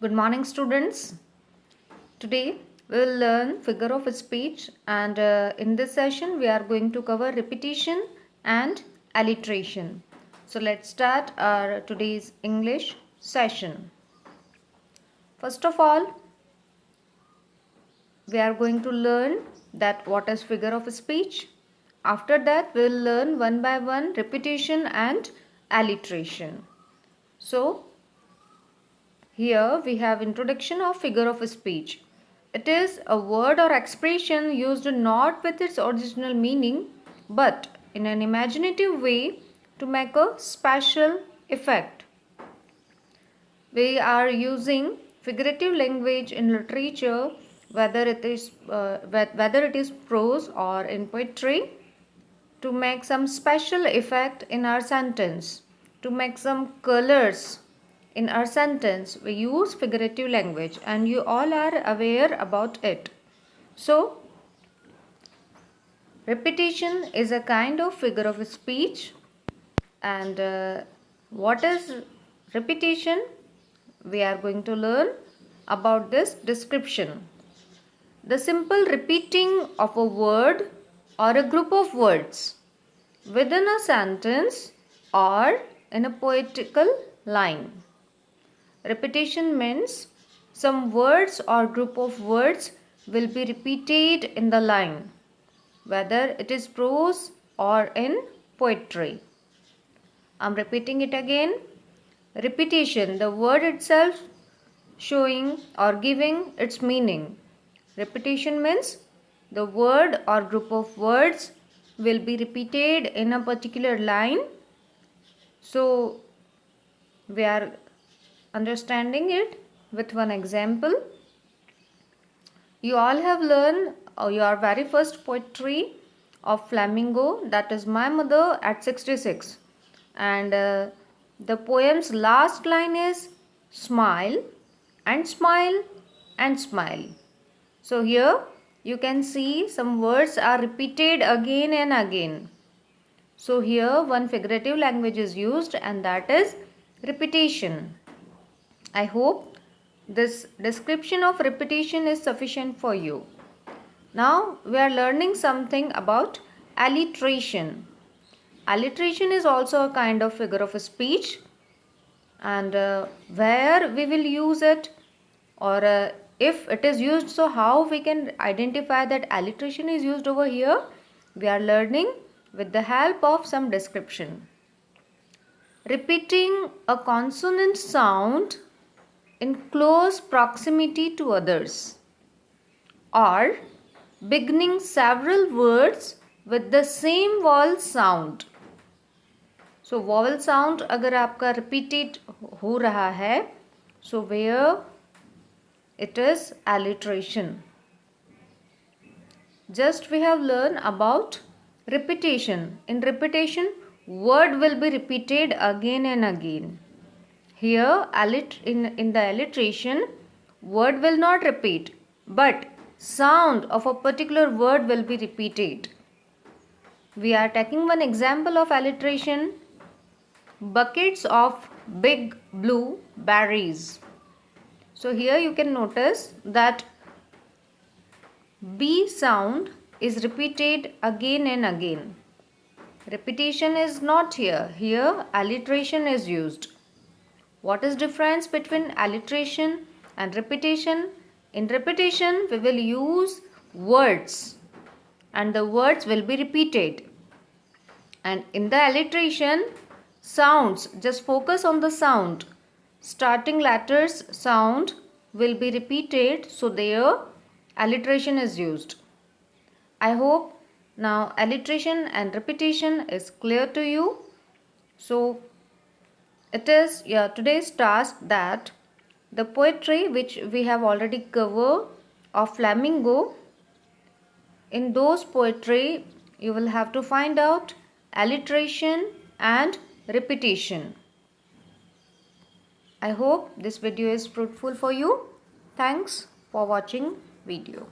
Good morning, students. Today we will learn figure of speech, and in this session we are going to cover repetition and alliteration. So let's start our today's English session. First of all, we are going to learn that what is figure of speech. After that, we will learn one by one repetition and alliteration. So here we have introduction of figure of speech. It is a word or expression used not with its original meaning but in an imaginative way to make a special effect. We are using figurative language in literature, whether it is prose or in poetry, to make some special effect in our sentence, to make some colors in our sentence. We use figurative language and you all are aware about it. So repetition is a kind of figure of speech, and what is repetition? We are going to learn about this description. The simple repeating of a word or a group of words within a sentence or in a poetical line. Repetition means some words or group of words will be repeated in the line, whether it is prose or in poetry. I am repeating it again. Repetition, the word itself showing or giving its meaning. Repetition means the word or group of words will be repeated in a particular line. So we are understanding it with one example. You all have learned your very first poetry of Flamingo, that is My Mother at 66, and the poem's last line is smile and smile and smile. So here you can see some words are repeated again and again. So here one figurative language is used, and that is repetition. I hope this description of repetition is sufficient for you. Now we are learning something about alliteration. Alliteration is also a kind of figure of speech, and where we will use it, or if it is used, so how we can identify that alliteration is used over here, we are learning with the help of some description. Repeating a consonant sound in close proximity to others, or beginning several words with the same vowel sound. So vowel sound अगर आपका repeated हो रहा है, so where it is alliteration. Just we have learned about repetition. In repetition, word will be repeated again and again. Here in the alliteration, word will not repeat, but sound of a particular word will be repeated. We are taking one example of alliteration. Buckets of big blue berries. So here you can notice that B sound is repeated again and again. Repetition is not here. Here alliteration is used. What is difference between alliteration and repetition? In repetition we will use words and the words will be repeated. And in the alliteration, sounds, just focus on the sound. Starting letters sound will be repeated, so there alliteration is used. I hope now alliteration and repetition is clear to you. So it is today's task that the poetry which we have already covered of Flamingo, in those poetry you will have to find out alliteration and repetition. I hope this video is fruitful for you. Thanks for watching video.